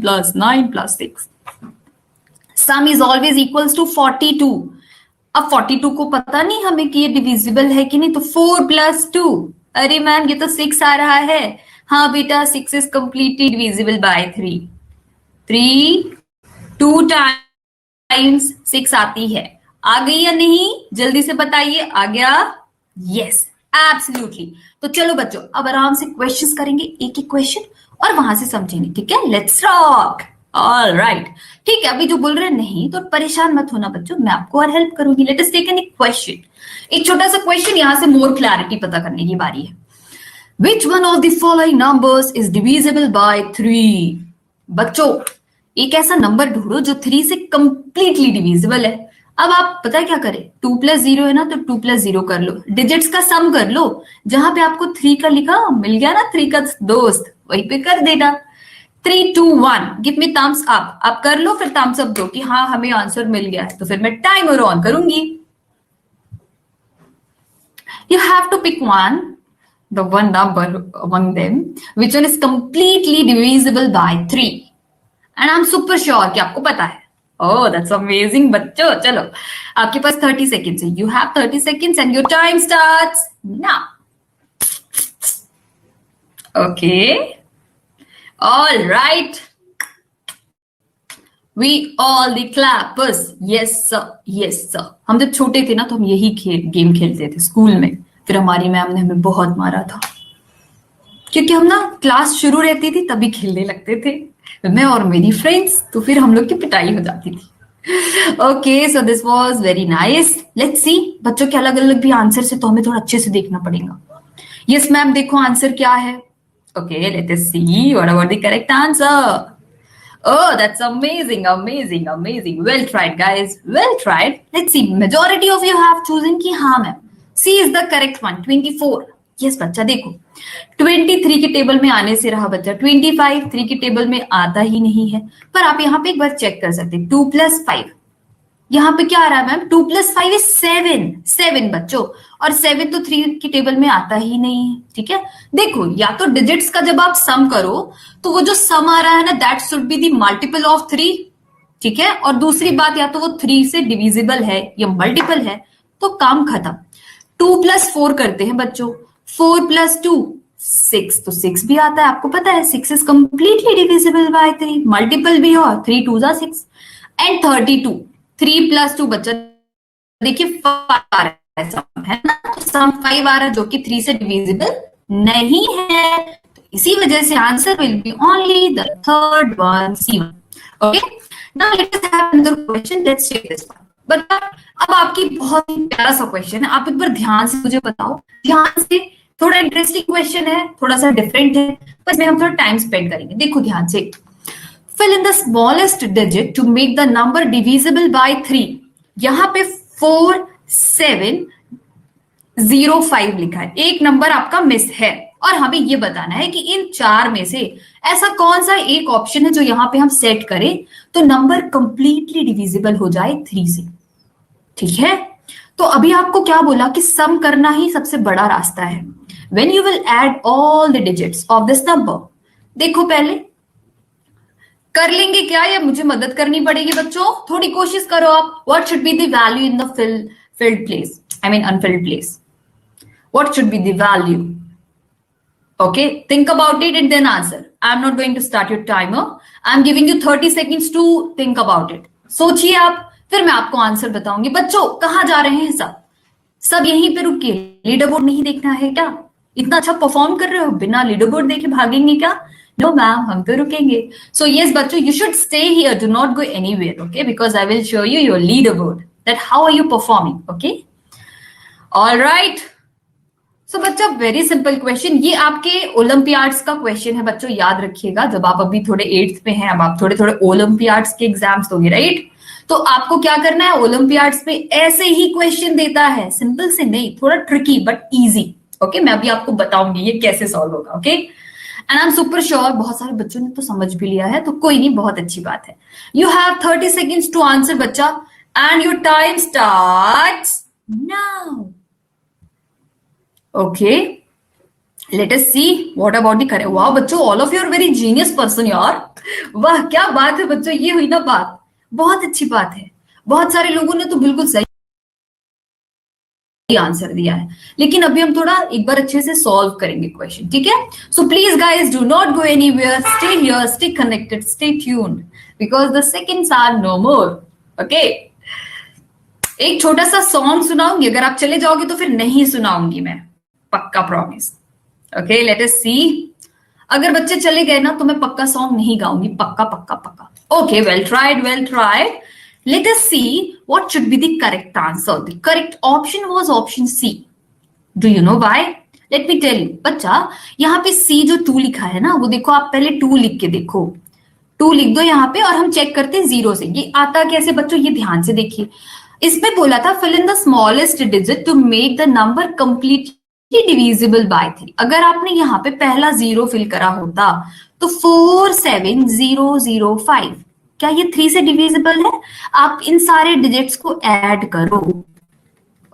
plus 9 plus 6. Sum is always equals to 42. अब 42 को पता नहीं हमें कि ये डिविजिबल है कि नहीं, तो 4 plus 2. अरे मैम ये तो 6 आ रहा है. हाँ बेटा 6 is completely divisible by 3. 3 2 times 6 आती है. आ गई या नहीं जल्दी से बताइए. आ गया? Yes absolutely. तो चलो बच्चों अब आराम से क्वेश्चंस करेंगे, एक एक क्वेश्चन और वहां से समझेंगे. ठीक है, लेट्स रॉक. ऑल राइट, ठीक है. अभी जो बोल रहे नहीं तो परेशान मत होना बच्चों, मैं आपको और हेल्प करूंगी. Let us take an question. एक छोटा सा क्वेश्चन, यहां से मोर क्लैरिटी पता करने की बारी है. Which one of the following numbers is divisible by 3? बच्चों एक ऐसा नंबर ढूंढो जो 3 से कंप्लीटली डिविजिबल है. अब आप पता है क्या करें, 2 plus 0 है ना, तो 2 plus 0 कर लो, डिजिट्स का सम कर लो. जहां पे आपको 3 का लिखा मिल गया ना, 3 का दोस्त, वहीं पे कर देना. 3 2 1 गिव मी थम्स अप. आप कर लो फिर थम्स अप दो कि हाँ हमें आंसर मिल गया है. तो फिर मैं टाइमर ऑन करूंगी. You have to pick one, the one number among them, which one is completely divisible by 3. And I'm super sure कि आपको पता है. Oh, that's amazing बच्चों. चलो आपके पास 30 seconds है. You have 30 seconds and your time starts now. Okay. All right. We all the clappers. Yes sir. Yes sir. हम जब छोटे थे ना तो हम यही गेम खेलते थे स्कूल में. फिर हमारी मैम ने हमें बहुत मारा था क्योंकि हम ना क्लास शुरू रहती थी तभी खेलने लगते थे, मैं और मेरी फ्रेंड्स. तो फिर हम लोग की पिटाई हो जाती थी. Okay so this was very nice. Let's see बच्चों के अलग अलग भी आंसर से तो हमें थोड़ा अच्छे से देखना पड़ेगा. यस मैम देखो आंसर क्या है. Okay let us see what about the correct answer. Oh, that's amazing, amazing, amazing. Well tried, guys. Well tried. Let's see. Majority of you have chosen कि हाँ ma'am. C is the correct one. 24. Yes बच्चा देखो. 23 के table में आने से रहा बच्चा. 25 3 के टेबल में आता ही नहीं है. पर आप यहाँ पे एक बार चेक कर सकते हैं. 2 plus 5. यहाँ पे क्या आ रहा है मैम? 2 plus 5 is 7. 7 बच्चों. और 7 तो 3 की टेबल में आता ही नहीं है. ठीक है, देखो या तो डिजिट्स का जब आप सम करो तो वो जो सम आ रहा है ना, that should be the multiple of 3. ठीक है, और दूसरी बात या तो वो 3 से डिविजिबल है या मल्टीपल है, तो काम खत्म. 2 plus 4 करते हैं बच्चों. 4 plus 2 6, तो 6 भी आता है. आपको पता है 6 is completely divisible by 3. Multiple भी हो, 3 2 6. एंड 32 3 plus 2 बच्चा देखिए 5 आ रहा है सम, है ना, तो सम 5 आ रहा है जो कि 3 से डिविजिबल नहीं है. तो इसी वजह से answer will be only the third one, C1. Okay now let us have another question. Let's check this one. But अब आपकी बहुत ही प्यारा सा क्वेश्चन है. आप एक बार ध्यान से मुझे बताओ, ध्यान से. थोड़ा इंटरेस्टिंग क्वेश्चन है, थोड़ा सा डिफरेंट है, पर इसमें हम थोड़ा टाइम स्पेंड करेंगे. देखो ध्यान से. Fill in the smallest digit to make the number divisible by 3. यहां पे 4 7 0 5 लिखा है. एक नंबर आपका मिस है और हमें ये बताना है कि इन चार में से ऐसा कौन सा एक ऑप्शन है जो यहां पे हम सेट करें तो नंबर कंप्लीटली डिविजिबल हो जाए 3 से. ठीक है, तो अभी आपको क्या बोला कि सम करना ही सबसे बड़ा रास्ता है. When you will add all the digits of this number. देखो पहले कर लेंगे क्या या मुझे मदद करनी पड़ेगी बच्चों? थोड़ी कोशिश करो आप. What should be the value in the filled place? I mean unfilled place. What should be the value? Okay, think about it and then answer. I'm not going to start your timer. I'm giving you 30 seconds to think about it. सोचिए आप, फिर मैं आपको answer बताऊंगी. बच्चों कहाँ जा रहे हैं सब? सब यहीं पे रुकिए. लीडर बोर्ड नहीं देखना है क्या? इतना अच्छा परफॉर्म कर रहे हो, बिना लीडर बोर्ड देखे भागेंगे क्या? No ma'am, हम तो रुकेंगे. So yes बच्चों, you should stay here. Do not go anywhere, okay? Because I will show you your leaderboard. That how are you performing, okay? All right. So बच्चा very simple question. ये आपके Olympiads का question है बच्चों, याद रखिएगा. जब आप अभी थोड़े 8th में हैं, अब आप थोड़े थोड़े ओलंपियाड्स के एग्जाम्स दोगे, राइट? तो आपको क्या करना है, ओलंपियाड्स में ऐसे ही क्वेश्चन देता है, सिंपल से नहीं, थोड़ा ट्रिकी बट इजी. ओके, मैं अभी आपको बताऊंगी ये कैसे सॉल्व होगा. Okay, and I am super sure बहुत सारे बच्चों ने तो समझ भी लिया है, तो कोई नहीं, बहुत अच्छी बात है. You have 30 seconds to answer बच्चा and your time starts now. Okay, let us see what about the correct. वाह बच्चों, all of you are very genius person यार। वाह क्या बात है बच्चों, ये हुई ना बात, बहुत अच्छी बात है। बहुत सारे लोगों ने तो बिल्कुल सही आंसर दिया है, लेकिन अभी हम थोड़ा एक बार अच्छे से सॉल्व करेंगे क्वेश्चन, ठीक है? So please guys do not go anywhere, stay here, stay connected, stay tuned, because the seconds are no more. Okay, एक छोटा सा सॉन्ग सुनाऊंगी, अगर आप चले जाओगे तो फिर नहीं सुनाऊंगी मैं, पक्का प्रॉमिस। ओके लेट अस सी। अगर बच्चे चले गए ना तो मैं पक्का सॉन्ग नहीं गाऊंगी, पक्का पक्का पक्का। Okay, well tried, well tried. Let us see what should be the correct answer. The correct option was option C. Do you know why? Let me tell you. बच्चा, यहाँ पे C जो 2 लिखा है ना, वो देखो आप पहले 2 लिख के देखो, 2 लिख दो यहाँ पे और हम चेक करते हैं 0 से। ये आता कैसे बच्चों, ये ध्यान से देखिए। इसमें बोला था fill in the smallest digit to make the number completely divisible by 3। अगर आपने यहाँ पे पहला 0 फिल करा होता तो 47005, क्या ये 3 से डिविजिबल है? आप इन सारे डिजिट्स को ऐड करो।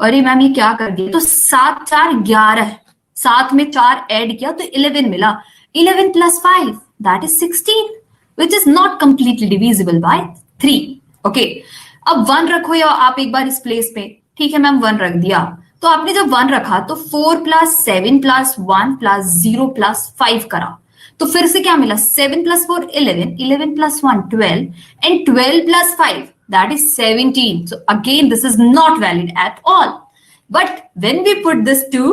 अरे मैम ये क्या कर दिया, तो 7 4 11, 7 में 4 ऐड किया तो 11 मिला। 11 plus 5 that is 16, which is not completely divisible by 3। Okay, अब 1 रखो या आप एक बार इस प्लेस पे, ठीक है मैम 1 रख दिया। तो आपने जब 1 रखा तो 4 प्लस 7 प्लस 1 प्लस 0 प्लस 5 करा, तो फिर से क्या मिला, 7 plus 4 11, 11 plus 1 12, and 12 plus 5 that is 17. So again this is not valid at all. But when we put this 2,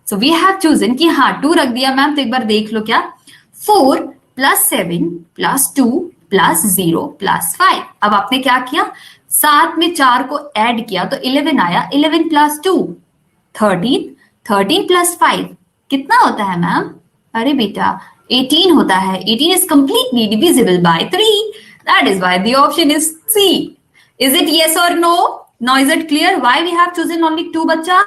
so we have chosen कि हाँ 2 रख दिया मैम, तो एक बार देख लो क्या, 4 plus 7 plus 2 plus 0 plus 5। अब आपने क्या किया, 7 में 4 को ऐड किया तो 11 आया, 11 plus 2 13, 13 plus 5 कितना होता है मैम? अरे बेटा 18 होता है। 18 is completely divisible by 3. That is why the option is C. Is it yes or no? Now is it clear why we have chosen only 2 बच्चा?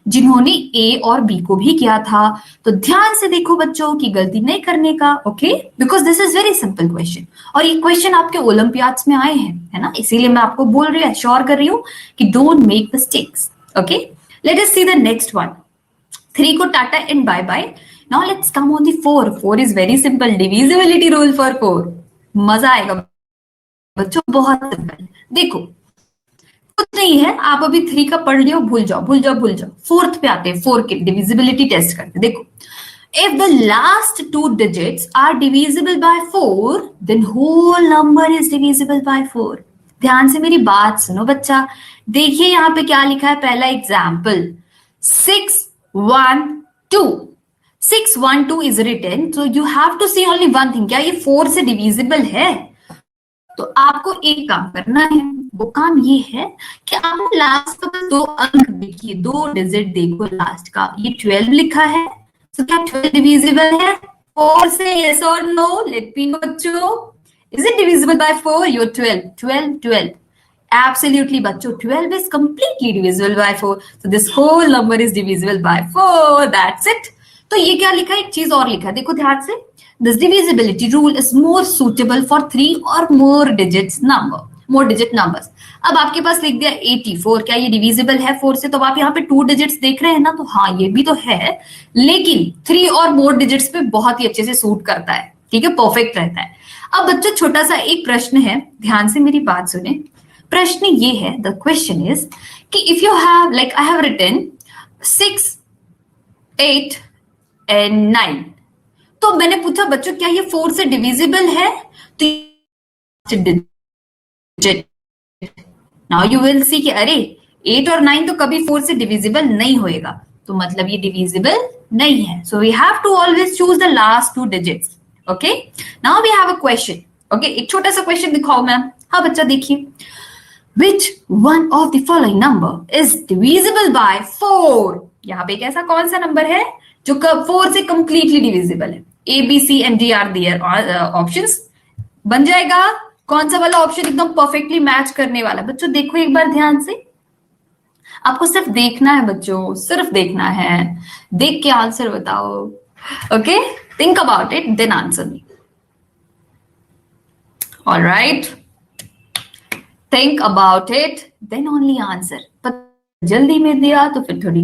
जिन्होंने A और B को भी किया था, तो ध्यान से देखो बच्चों की गलती नहीं करने का। Okay, because this is very simple question, और ये क्वेश्चन आपके ओलंपियाड्स में आए हैं, है ना, इसीलिए मैं आपको बोल रही हूँ, श्योर कर रही हूँ कि don't make mistakes. Okay, let us see the next one. 3 को tata and bye bye. Now let's come on the 4. 4 is very simple. Divisibility rule for 4. मजा आएगा बच्चों, बहुत सिंपल। देखो कुछ नहीं है, आप अभी 3 का पढ़ लियो, भूल जाओ भूल जाओ भूल जाओ। 4th पे आते हैं, 4 के डिविजिबिलिटी टेस्ट करते हैं। देखो, if the last 2 digits are divisible by 4, then whole number is divisible by 4. ध्यान से मेरी बात सुनो बच्चा। देखिए यहाँ पे क्या लिखा है, पहला example 6 1 2। 6 1 2 is written, so you have to see only one thing, क्या ये 4 से डिविजिबल है? तो आपको एक काम करना है, वो काम ये है कि आप लास्ट का 2 अंक देखिए, 2 डिजिट देखो लास्ट का, ये 12 लिखा है, तो क्या 12 डिविजिबल है 4 से? yes or no? let me know बच्चों, is it divisible by 4? your 12 12 12 absolutely बच्चों, 12 is completely divisible by 4, so this whole number is divisible by 4. that's it. तो ये क्या लिखा है, एक चीज और लिखा है, देखो ध्यान से, this divisibility rule is more suitable for 3 और मोर डिजिट्स नंबर, मोर डिजिट नंबर्स। अब आपके पास लिख दिया 84, क्या ये डिविजिबल है 4 से? तो आप यहाँ पे 2 डिजिट्स देख रहे हैं ना, तो हाँ ये भी तो है, लेकिन 3 और मोर डिजिट्स पे बहुत ही अच्छे से सूट करता है, ठीक है, परफेक्ट रहता है। अब बच्चों छोटा सा एक प्रश्न है, ध्यान से मेरी बात सुने। प्रश्न ये है, द क्वेश्चन इज कि if you have, like I have written 6 8 and 9, तो मैंने पूछा बच्चों क्या ये 4 से डिविजिबल है? तो नाउ यू विल सी कि अरे 8 और 9 तो कभी 4 से डिविजिबल नहीं होएगा, तो मतलब ये डिविजिबल नहीं है। So we have to always choose the last 2 digits. Okay, now we have a question. Okay, एक छोटा सा क्वेश्चन दिखाओ मैम। हाँ बच्चा देखिए, which one of the following number is divisible by 4? यहाँ पे एक ऐसा कौन सा नंबर है जो 4 से कंप्लीटली डिविजिबल है? A B C and D are their options. बन जाएगा कौन सा वाला ऑप्शन एकदम परफेक्टली मैच करने वाला? बच्चों देखो एक बार ध्यान से, आपको सिर्फ देखना है बच्चों, सिर्फ देखना है, देख के आंसर बताओ। Okay, think about it then answer me. Alright, think about it then only answer। पर जल्दी में दिया तो फिर थोड़ी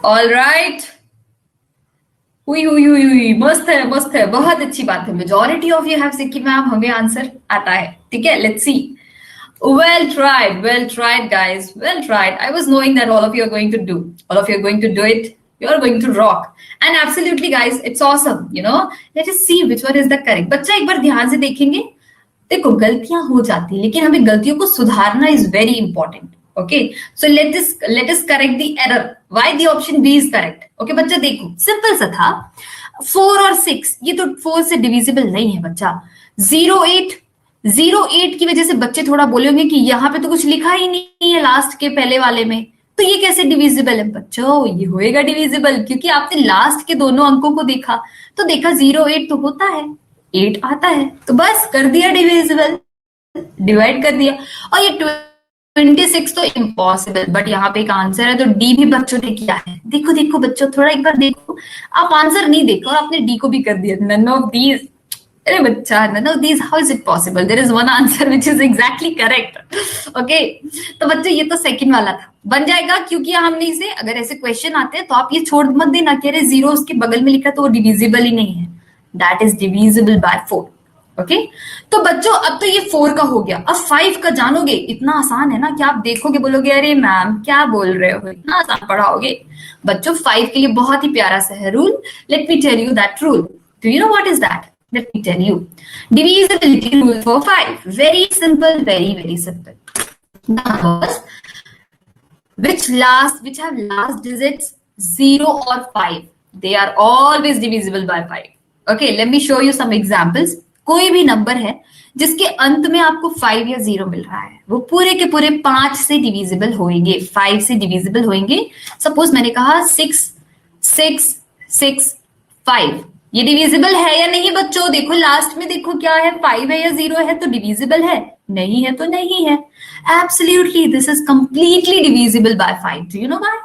ऑल राइट, हुई हुई हुई हुई, मस्त है, बहुत अच्छी बात है। Majority of you have said कि मैम हमें आंसर आता है, ठीक है, let's see. Well tried, guys. Well tried. I was knowing that all of you are going to do. All of you are going to do it. You are going to rock. And absolutely, guys, it's awesome. You know, let us see which one is the correct. बच्चा एक बार ध्यान से देखेंगे। देखो गलतियां हो जाती है, लेकिन हमें गलतियों को सुधारना is very important. Okay, so let us correct the error. Why the option B is correct? Okay, बच्चा देखो सिंपल सा था। 4 और 6 ये तो 4 से डिविजिबल नहीं है बच्चा। 08 की वजह से बच्चे थोड़ा बोले होंगे कि यहाँ पे तो कुछ लिखा ही नहीं है लास्ट के पहले वाले में, तो ये कैसे डिविजिबल है? बच्चों ये होएगा डिविजिबल, क्योंकि आपने लास्ट के दोनों अंकों को देखा, तो देखा 08 तो होता है, 8 आता है, तो बस कर दिया डिविजिबल, डिवाइड कर दिया। और ये 26 तो इम्पॉसिबल, बट यहाँ पे एक आंसर है, तो डी भी बच्चों ने किया है। देखो देखो बच्चों, थोड़ा एक बार देखो, आप आंसर नहीं देखो और आपने डी को भी कर दिया। नन ऑफ दीज, अरे बच्चा, none of these, how is it possible? There is one answer which is exactly correct. Okay, तो बच्चों ये तो सेकंड वाला था, बन जाएगा, क्योंकि हमने इसे, अगर ऐसे क्वेश्चन आते हैं तो आप ये छोड़ मत देना कि अरे 0 उसके बगल में लिखा तो वो डिविजिबल ही नहीं है। That is divisible by 4. Okay, तो बच्चों अब तो ये 4 का हो गया, अब 5 का जानोगे। इतना आसान है ना कि आप देखोगे बोलोगे अरे मैम क्या बोल रहे हो, इतना आसान पढ़ाओगे। बच्चों 5 के लिए बहुत ही प्यारा सा है rule. Let me tell you that rule. Do you know what is that? Let me tell you. Divisibility rule for 5. Very simple, very simple. Numbers which have last digits 0 or 5, they are always divisible by 5. Okay, let me show you some examples. कोई भी number है जिसके अंत में आपको 5 या 0 मिल रहा है, वो पूरे के पूरे 5 से डिविजिबल होंगे, 5 से डिविजिबल होंगे। सपोज मैंने कहा 6, 6, 6, 5, ये डिविजिबल है या नहीं बच्चों? देखो लास्ट में देखो क्या है, 5 है या 0 है, तो डिविजिबल है, नहीं है तो नहीं है। Absolutely this is completely divisible bye 5। Do you know why?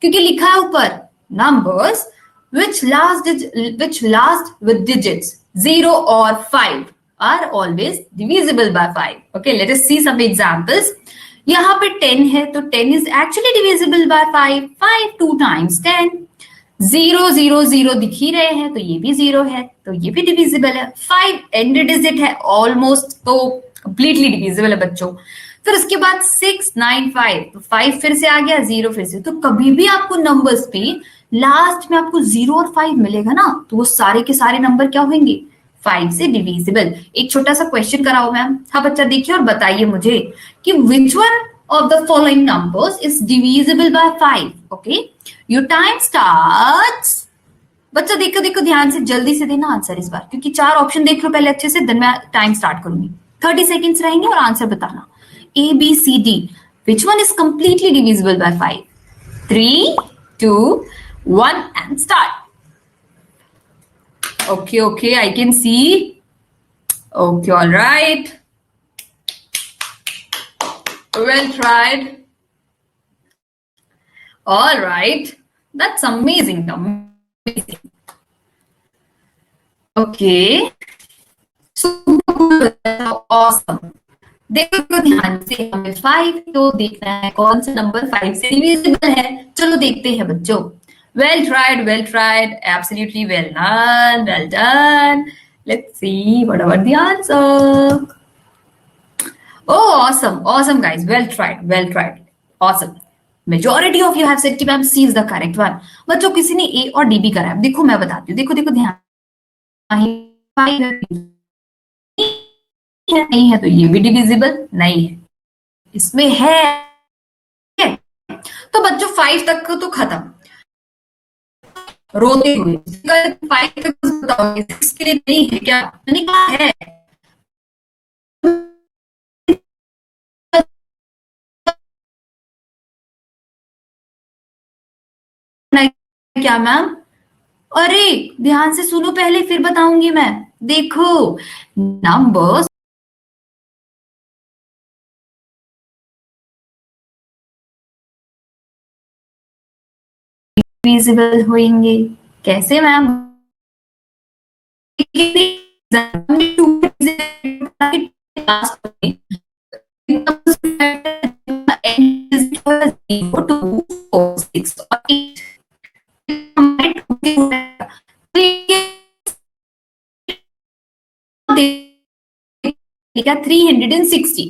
क्योंकि लिखा है ऊपर numbers which last with digits 0 or 5 are always divisible by 5. Okay, let us see some examples. यहाँ पे 10 है, तो 10 is actually divisible by 5. 5 2 times 10. 0 0 0 दिख ही रहे हैं, तो ये भी 0 है, तो ये भी डिविजिबल है। 5 एंड डिजिट है ऑलमोस्ट, तो कंप्लीटली डिविजिबल है बच्चों। फिर उसके बाद 6 9 5, तो 5 फिर से आ गया, 0 फिर से। तो कभी भी आपको नंबर्स पे लास्ट में आपको 0 और 5 मिलेगा ना, तो वो सारे के सारे नंबर क्या होंगे? 5 से डिविजिबल। एक छोटा सा क्वेश्चन कराओ मैम। हाँ बच्चा देखिए और बताइए मुझे कि which one of the following numbers is divisible by 5? Okay, your time starts. बच्चा देखो देखो ध्यान से, जल्दी से देना आंसर इस बार, क्योंकि 4 ऑप्शन देख लो पहले अच्छे से, देन मैं टाइम स्टार्ट करूंगी। 30 सेकेंड्स रहेंगे और आंसर बताना। A B C D, which one is completely divisible by 5? 3 2 1 and start. Okay, I can see. Okay, all right. Well tried. All right. That's amazing. Okay. Super awesome. देखो ध्यान से, हमें 5 तो देखना है, कौन सा नंबर 5 से डिविजिबल है। चलो देखते हैं बच्चों। Well tried, absolutely well done. Let's see what about the answer. Oh, awesome guys, well tried, awesome. Majority of you have said कि ma'am C is the correct one. बच्चों किसी ने A और D भी करा है, देखो मैं बताती हूँ, देखो ध्यान, नहीं है तो ये भी डिविजिबल नहीं है, इसमें है। तो बच्चों 5 तक तो खत्म, रोते हुए 5 तक बताओगे, 6 के लिए नहीं है क्या? मैंने कहा है। क्या मैम? अरे ध्यान से सुनो पहले, फिर बताऊंगी मैं। देखो नंबर्स डिविजिबल होंगे कैसे मैम? क्या 360।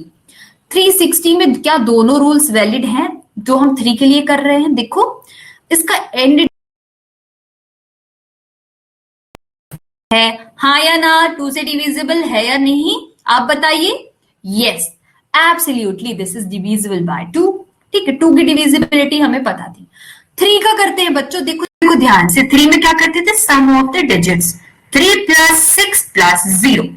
360 में क्या दोनों रूल्स वैलिड हैं जो हम 3 के लिए कर रहे हैं? देखो इसका एंड है, हाँ या ना? 2 से डिविजिबल है या नहीं, आप बताइए। Yes, absolutely this is divisible bye 2। ठीक है, 2 की डिविजिबिलिटी हमें पता थी। 3 का करते हैं बच्चों, देखो देखो ध्यान से। 3 में क्या करते थे? Sum of the digits, 3 plus 6 plus 0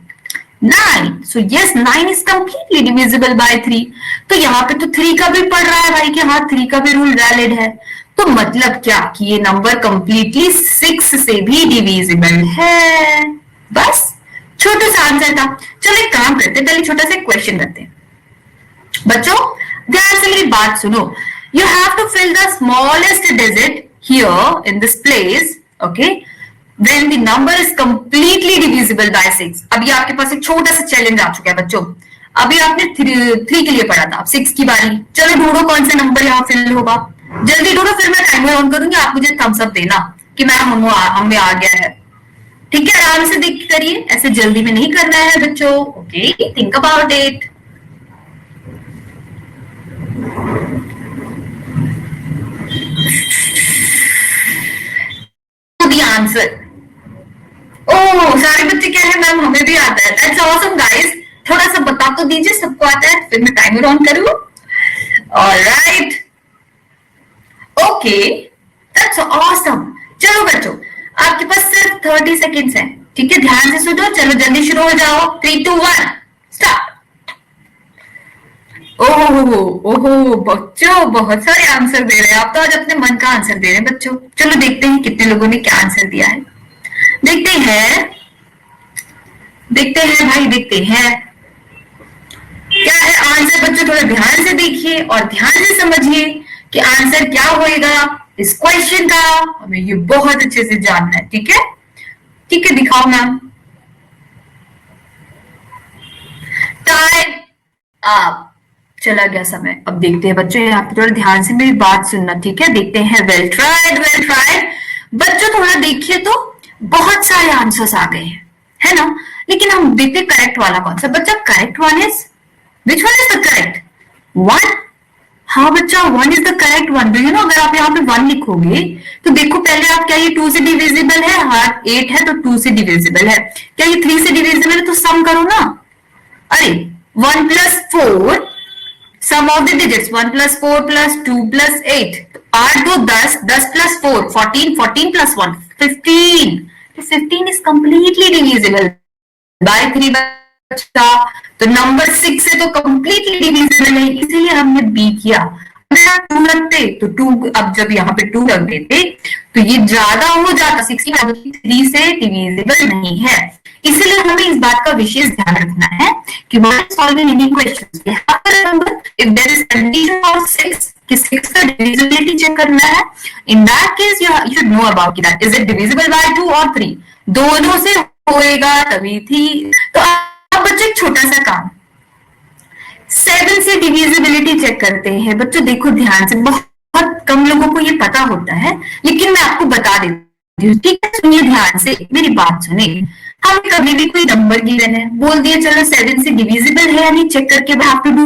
9। So yes, 9 is completely divisible by 3। तो यहाँ पे तो 3 का भी पढ़ रहा है भाई कि हाँ 3 का भी रूल वैलिड है। तो मतलब क्या कि ये नंबर कंप्लीटली 6 से भी डिविजिबल है। बस छोटा सा आंसर था। चलो एक काम करते हैं, पहले छोटा सा क्वेश्चन करते हैं। बच्चों ध्यान से मेरी बात सुनो। You have to fill the smallest digit here in this place, okay, when the number is completely divisible by 6। अभी आपके पास एक छोटा सा चैलेंज आ चुका है बच्चों। अभी आपने 3 के लिए पढ़ा था, अब 6 की बारी। चलो ढूंढो कौन सा नंबर यहाँ फिल होगा, जल्दी ढूंढो, फिर मैं टाइमर ऑन करूंगी, आप मुझे थम्स अप देना कि मैम हमें आ गया है। ठीक है, आराम से देख करिए, ऐसे जल्दी में नहीं करना है बच्चों। Okay, think about it. The answer. Oh, सारे बच्चे कह रहे हैं मैम हमें भी आता है। दैट्स ऑसम गाइस, थोड़ा सा बता तो दीजिए सबको आता है, फिर मैं टाइमर ऑन करूं। Alright, okay, that's awesome. चलो बच्चों, आपके पास सिर्फ 30 सेकेंड्स हैं। ठीक है, ध्यान से सुनो, चलो जल्दी शुरू हो जाओ। 3 2 1 स्टार्ट। ओहो ओहो बच्चों, बहुत सारे आंसर दे रहे हैं आप तो, आज अपने मन का आंसर दे रहे हैं बच्चों। चलो देखते हैं कितने लोगों ने क्या आंसर दिया है। देखते हैं भाई, देखते हैं क्या है आंसर। बच्चों थोड़ा ध्यान से देखिए और ध्यान से समझिए कि आंसर क्या होएगा इस क्वेश्चन का। हमें ये बहुत अच्छे से जानना है। ठीक है, ठीक है, दिखाओ मैम। टाइम अप, चला गया समय। अब देखते हैं बच्चों, यहाँ पे थोड़ा ध्यान से मेरी बात सुनना। ठीक है, देखते हैं। Well tried, well tried. बच्चों थोड़ा देखिए तो बहुत सारे आंसर्स आ गए हैं, है ना? लेकिन हम देखते करेक्ट वाला कौन सा। बच्चा correct one is, which one is the correct one? हाँ बच्चा, 1 is the correct one. Do you no, अगर आप यहाँ पे 1 लिखोगे तो देखो पहले आप, क्या ये 2 से डिविजिबल है? हाँ 8 है तो 2 से डिविजिबल है। क्या ये 3 से डिविजिबल है? तो सम करो ना। अरे 1 plus 4, sum of the digits, 1 plus 4 plus 2 plus 8, 8 2 10, 10 plus 4 14, 14 plus 1 15। तो 15 इज कंप्लीटली डिविजिबल बाय 3 बच्चा। तो नंबर 6 से तो कंप्लीटली डिविजिबल है, इसीलिए हमने बी किया। अगर आप 2 रखते तो 2, अब जब यहाँ पे 2 रख देते तो ये ज्यादा हो जाता, 3 से डिविजिबल नहीं है। इसलिए हमें इस बात का विशेष ध्यान रखना है कि while solving any questions we have to remember if there is condition of 6 कि 6 का divisibility चेक करना है। In that case you should know about that, is it divisible by 2 or 3? दोनों से होएगा तभी थी। तो अब बच्चों एक छोटा सा काम, 7 से डिविजिबिलिटी चेक करते हैं। बच्चों देखो ध्यान से, बहुत कम लोगों को ये पता होता है, लेकिन मैं आपको बता देती हूँ। ठीक है, सुनिए ध्यान से, मेरी बात सुने। हमें कभी भी कोई नंबर गिवन है, बोल दिया चलो 7 से डिविजिबल है या नहीं चेक करके we have to do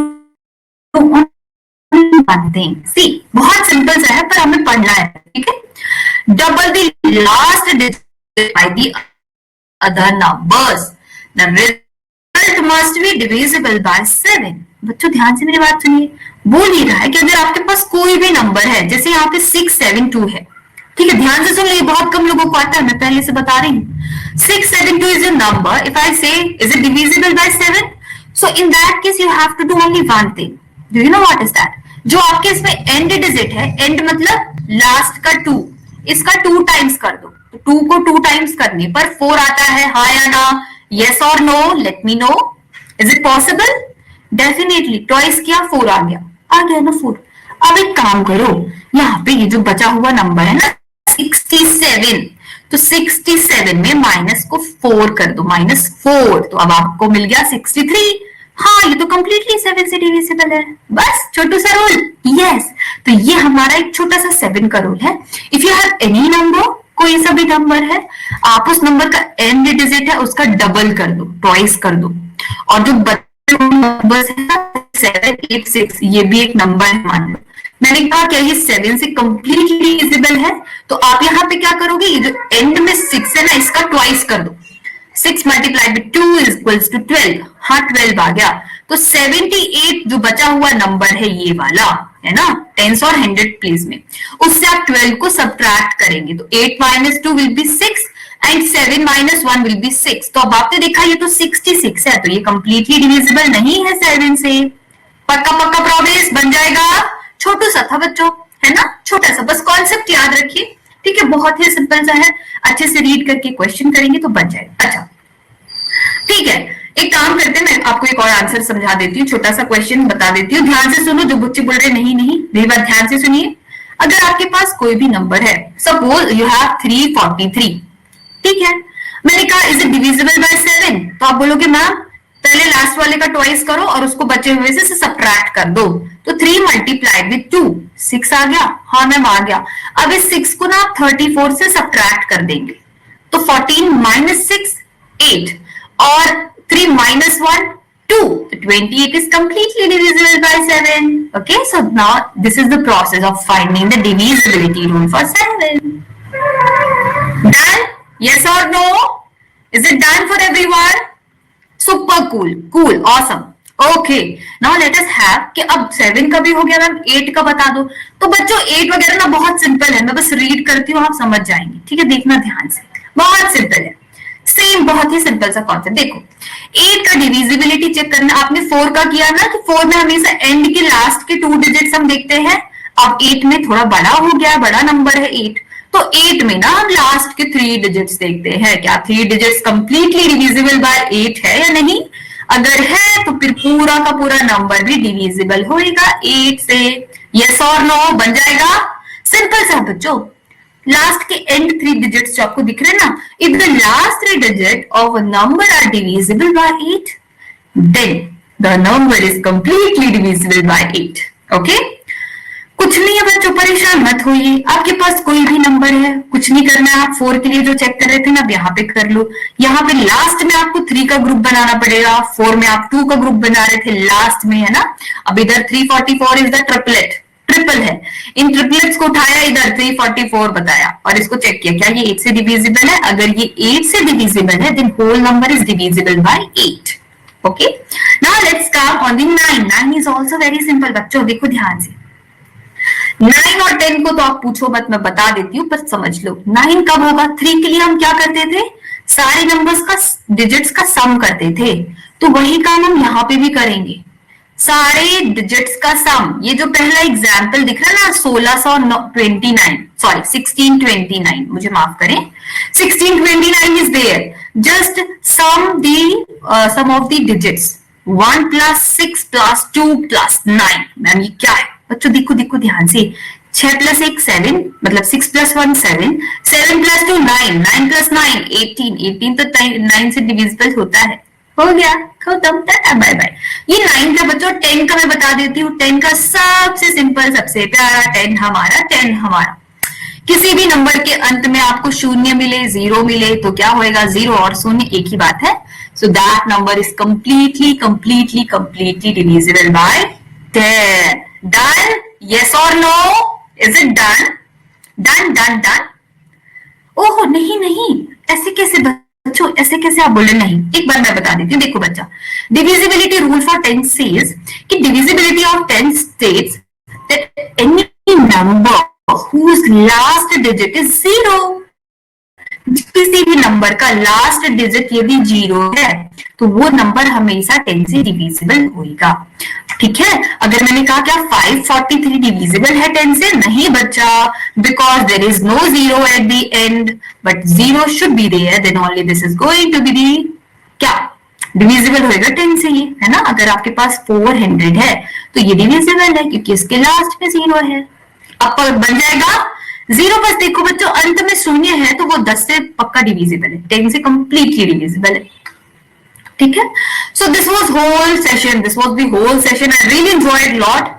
one thing। See, बहुत सिंपल सा है पर हमें पढ़ना है। ठीक है, double the last digit by the other numbers, the result must be divisible by 7। बच्चों ध्यान से मेरी बात सुनिए, बोल ही रहा है कि अगर आपके पास कोई भी नंबर है, जैसे यहाँ पे 6 7 2 है। ठीक है, ध्यान से सुन लीजिए, बहुत कम लोगों को आता है, मैं पहले से बता रही हूँ। 6 7 2 is a number. If I say is it divisible by 7? So in that case you have to do only one thing. Do you know what is that? जो आपके इसमें end digit है, end मतलब लास्ट का 2, इसका 2 times कर दो। तो 2 को 2 टाइम्स करने पर 4 आता है, हाँ या ना? Yes or no? Let me know. Is it possible? Definitely. Twice किया 4 आ गया ना 4। अब एक काम करो, यहाँ पे ये जो बचा हुआ नंबर है ना 67, तो 67 में माइनस को 4 कर दो, -4, तो अब आपको मिल गया 63। हाँ, ये तो कंप्लीटली 7 से डिविजिबल है। बस छोटू सा रूल। यस, तो ये हमारा एक छोटा सा 7 का रूल है। If you have any number, कोई सा भी नंबर है, आप उस नंबर का एंड डिजिट है उसका डबल कर दो, ट्वाइस कर दो, और जो नंबर्स है 786, ये भी एक नंबर है मान लो। मैंने कहा क्या ये 7 से कंप्लीटली डिविजिबल है, तो आप यहाँ पे क्या करोगे, ये जो एंड में 6 है ना इसका ट्वाइस कर दो। 6 multiplied with 2 is equals to 12, हाँ 12 आ गया। तो 78 जो बचा हुआ नंबर है ये वाला है ना, टेंस और 100 प्लेस में, उससे आप 12 को सब्ट्रैक्ट करेंगे तो 8 minus 2 will be 6 and 7 minus 1 will be 6। तो अब आपने देखा ये तो 66 है, तो ये कंप्लीटली डिविजिबल नहीं है 7 से। पक्का पक्का प्रॉमिस बन जाएगा। छोटू सा था बच्चों, है ना, छोटा सा, बस कॉन्सेप्ट याद रखिए, ठीक है, बहुत ही सिंपल सा है, अच्छे से रीड करके क्वेश्चन करेंगे तो बन जाएगा। अच्छा ठीक है, एक काम करते हैं, मैं आपको एक और आंसर समझा देती हूँ, छोटा सा क्वेश्चन बता देती हूँ, ध्यान से सुनो, जो बच्चे बोल रहे नहीं नहीं, मेरी बात ध्यान से सुनिए। अगर आपके पास कोई भी नंबर है, सपोज यू हैव 343, ठीक है, मैंने कहा इज इट डिविजिबल बाय 7, तो आप बोलोगे मैम पहले लास्ट वाले का ट्वाइस करो और उसको बचे हुए से सब्ट्रैक्ट कर दो। तो 3 मल्टीप्लाइड विद 2 6 आ गया, हाँ मैम आ गया। अब इस 6 को ना आप 34 से सब्ट्रैक्ट कर देंगे, तो 14 माइनस 6 8 और 3 minus 1 2, 28 is completely divisible by 7. Okay, so now this is the process of finding the divisibility rule for 7. Done? Yes or no? Is it done for everyone? Super cool, cool, awesome. Okay, now let us have कि अब 7 का भी हो गया ma'am, 8 का बता दो। तो बच्चों 8 वगैरह ना बहुत सिंपल है, मैं बस रीड करती हूँ, आप समझ जाएंगे, ठीक है, देखना ध्यान से, बहुत सिंपल है, सेम बहुत ही सिंपल सा कॉन्सेप्ट। देखो 8 का डिविजिबिलिटी चेक करना, आपने 4 का किया ना, कि 4 में हमेशा एंड के लास्ट के 2 डिजिट्स हम देखते हैं। अब 8 में थोड़ा बड़ा हो गया, बड़ा नंबर है 8, तो 8 में ना हम लास्ट के 3 डिजिट्स देखते हैं, क्या 3 डिजिट्स कंप्लीटली डिविजिबल बाय 8 है या नहीं। अगर है तो फिर पूरा का पूरा नंबर भी डिविजिबल होगा 8 से। यस और नो बन जाएगा, सिंपल सा बच्चों। लास्ट के एंड 3 डिजिट्स जो आपको दिख रहे हैं ना, if the last 3 digit of a number are divisible by 8, then the number is completely divisible by 8। Okay, कुछ नहीं है बच्चों, परेशान मत होइए, आपके पास कोई भी नंबर है, कुछ नहीं करना है। आप 4 के लिए जो चेक कर रहे थे ना, अब यहाँ पे कर लो। यहाँ पे लास्ट में आपको 3 का ग्रुप बनाना पड़ेगा, 4 में आप 2 का ग्रुप बना रहे थे लास्ट में, है ना। अब इधर 344 इज द ट्रिपलेट, ट्रिपल है, इन ट्रिपलेट्स को उठाया, इधर 344 बताया और इसको चेक किया, क्या ये 8 से डिविजिबल है। अगर ये 8 से डिविजिबल है, then whole number is divisible by 8। Okay, now let's come on the 9। 9 is also very simple बच्चों, देखो ध्यान से। 9 और 10 को तो आप पूछो मत, मैं बता देती हूँ, पर समझ लो। 9 कब होगा, 3 के लिए हम क्या करते थे, सारे नंबर्स का डिजिट्स का सम करते थे, तो वही काम हम यहाँ पे भी करेंगे, सारे डिजिट्स का सम। ये जो पहला एग्जाम्पल दिख रहा है ना 1629, सॉरी 1629, मुझे माफ करें, 1629 is there, just sum of the digits 1 plus 6 plus 2 plus 9। Ma'am ये क्या है बच्चों, देखो देखो ध्यान से, 6 plus 1 7, मतलब 6 plus 1 7, 7 plus 2 9, 9 plus 9 18, 18 तो 9 से डिविजिबल होता है। हो गया, खत्म, टाटा बाय बाय। ये 9 का बच्चों, 10 का मैं बता देती हूँ। 10 का सबसे सिंपल, सबसे प्यारा 10 हमारा, 10 हमारा। किसी भी नंबर के अंत में आपको शून्य मिले, 0 मिले, तो क्या होएगा, 0 और शून्य एक ही बात है। So that number is completely completely completely divisible by 10। Done? Yes or no? Is it done? Done done done? Oh नहीं नहीं, ऐसे कैसे बच्चों, ऐसे कैसे आप बोले नहीं। एक बार मैं बता देती हूँ, देखो बच्चा, डिविजिबिलिटी रूल फॉर 10 सेज कि divisibility of 10 states that any number whose last digit is 0, किसी भी नंबर का लास्ट डिजिट यदि 0 है तो वो नंबर हमेशा 10 से डिविजिबल होगा। ठीक है, अगर मैंने कहा क्या 543 डिविजिबल है 10 से, नहीं बच्चा, because there is no 0 at the end, but 0 should be there, then only this is going to be the क्या डिविजिबल होएगा 10 से, ये है ना। अगर आपके पास 400 है तो ये डिविजिबल है क्योंकि इसके लास्ट में 0 है। अब बन जाएगा 0, बस देखो बच्चों अंत में शून्य है तो वो 10 से पक्का डिविजिबल है, 10 से कंप्लीटली डिविजिबल है। ठीक है, so this was whole session, this was the whole session. I really enjoyed lot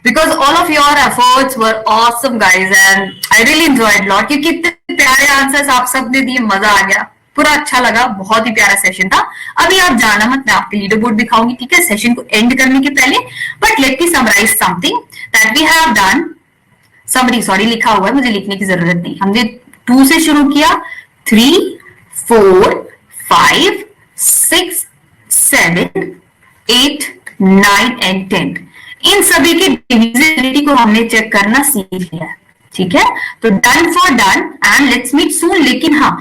because all of your efforts were awesome guys and I really enjoyed lot, क्योंकि इतने प्यारे आंसर्स आप सब ने दिए, मजा आ गया। पूरा अच्छा लगा, बहुत ही प्यारा सेशन था। अभी आप जाना मत, मैं आपके लीडर बोर्ड दिखाऊंगी, ठीक है, सेशन को एंड करने के पहले। But let me summarise something that we have done. Summary, sorry लिखा हुआ है, मुझे लिखने की जरूरत नहीं। हमने 2 से शुरू किया, 3, 4, 5, 6, 7, 8, 9 एंड 10। इन सभी की डिविजिबिलिटी को हमने चेक करना सीख लिया है, ठीक है। तो done for done and let's meet soon. लेकिन हाँ,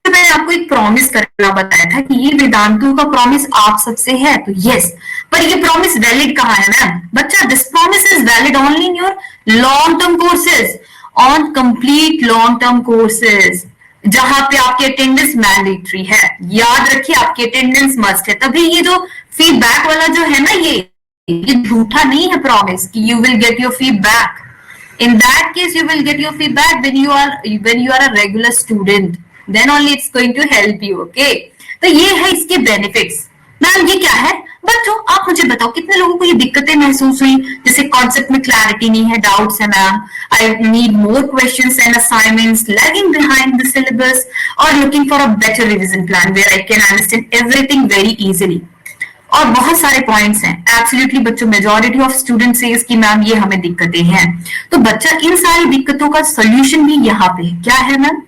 तो मैंने आपको एक प्रॉमिस करना बताया था कि ये वेदांतु का प्रॉमिस आप सबसे है, तो यस, पर ये प्रॉमिस वैलिड कहाँ है मैम? बच्चा, this promise is valid only in your long term courses, on complete long term courses, जहां पे आपकी अटेंडेंस मैंडेटरी है। याद रखिए, आपकी अटेंडेंस मस्ट है, तभी ये जो फीडबैक वाला जो है ना, ये झूठा नहीं है प्रॉमिस कि you will get your feedback. In that case, you will get your feedback when you are a regular student. Then only it's going to help you. Okay? तो ये है इसके benefits. मैम ये क्या है? बच्चों आप मुझे बताओ, कितने लोगों को ये दिक्कतें महसूस हुई, जैसे कॉन्सेप्ट में क्लैरिटी नहीं है, डाउट्स है ma'am, I need more questions and assignments, lagging behind the syllabus, और looking for a better revision plan where I can understand everything very easily. और बहुत सारे पॉइंट्स हैं। एब्सोल्युटली बच्चों, मेजॉरिटी ऑफ स्टूडेंट सेज कि ma'am ये हमें दिक्कतें हैं। तो बच्चा, इन सारी दिक्कतों का सोल्यूशन भी यहाँ पे है। क्या है ma'am?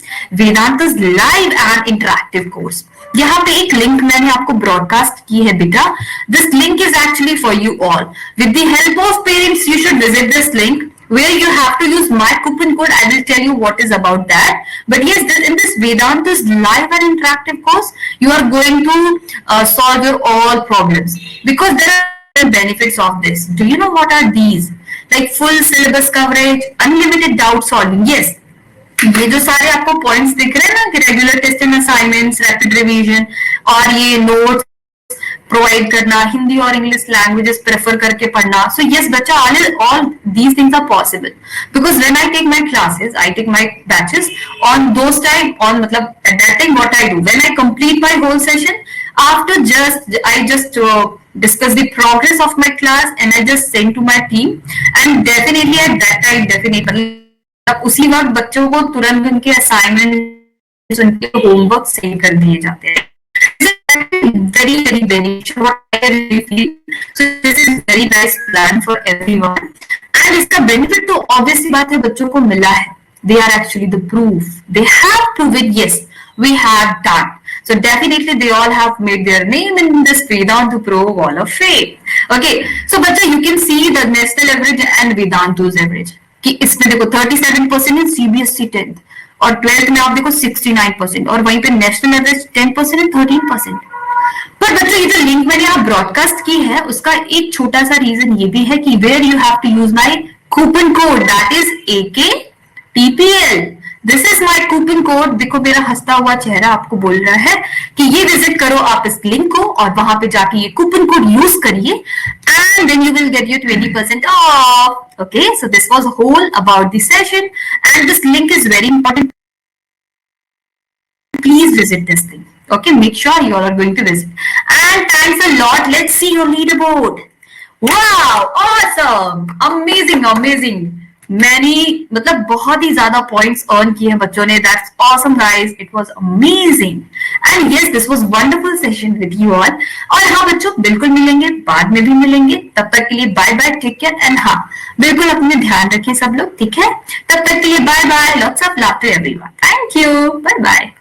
Vedantu's live and interactive course. यहाँ पे एक लिंक मैंने आपको ब्रॉडकास्ट की है बेटा। This link is actually for you all. With the help of parents you should visit this link, where you have to use my coupon code. I will tell you what is about that. But yes, in this Vedanta's live and interactive course, you are going to solve your all problems, because there are benefits of this. Do you know what are these? Like full syllabus coverage, unlimited doubt solving. Yes, ये जो सारे आपको points दिख रहे हैं ना, कि regular test and assignments, rapid revision, और ये नोट्स प्रोवाइड करना, हिंदी और इंग्लिश लैंग्वेजेस प्रेफर करके पढ़ना। सो यस बच्चा, all these things are possible because when I take my classes, I take my batches on those time, on मतलब at that time what I do, when I complete my whole session, after I just discuss the progress of my class and I just send to my team, and definitely at that time, definitely उसी वक्त बच्चों को तुरंत उनके assignment, उनके homework send कर दिए जाते हैं। Very, very beneficial. What I really feel. So this is very nice plan for everyone. And इसका benefit तो obviously बात है, बच्चों को मिला है. They are actually the proof. They have proven, yes, we have done. So definitely they all have made their name in this Vedantu Pro Wall of Fame. Okay. So बच्चा, you can see the national average and Vedantu's average. कि इसमें देखो 37% है CBSE 10th, और 12th में आप देखो 69%, और वहीं पे नेशनल एवरेज 10% है 13%। पर बच्चों, ये जो लिंक मैंने आप ब्रॉडकास्ट की है, उसका एक छोटा सा रीजन ये भी है कि where you have to use my coupon code, that is AKTPL। This is my coupon code. देखो मेरा हंसता हुआ चेहरा आपको बोल रहा है कि ये विजिट करो आप इस लिंक को, और वहां पे जाके ये कूपन कोड यूज करिए, and then you will get your 20% off. Okay, so this was whole about the session, and this link is very important. Please visit this thing. Okay, make sure you all are going to visit. And thanks a lot. Let's see your leaderboard. Wow, awesome, amazing, amazing. मैंने मतलब बहुत ही ज्यादा points earn किए हैं बच्चों ने। That's awesome guys, it was amazing, and yes, this was wonderful session with you all. और हाँ बच्चों, बिल्कुल मिलेंगे, बाद में भी मिलेंगे। तब तक के लिए bye bye, take care, and हाँ बिल्कुल अपने ध्यान रखें सब लोग, ठीक है? तब तक के लिए bye bye, lots of love to everyone. Thank you, bye bye.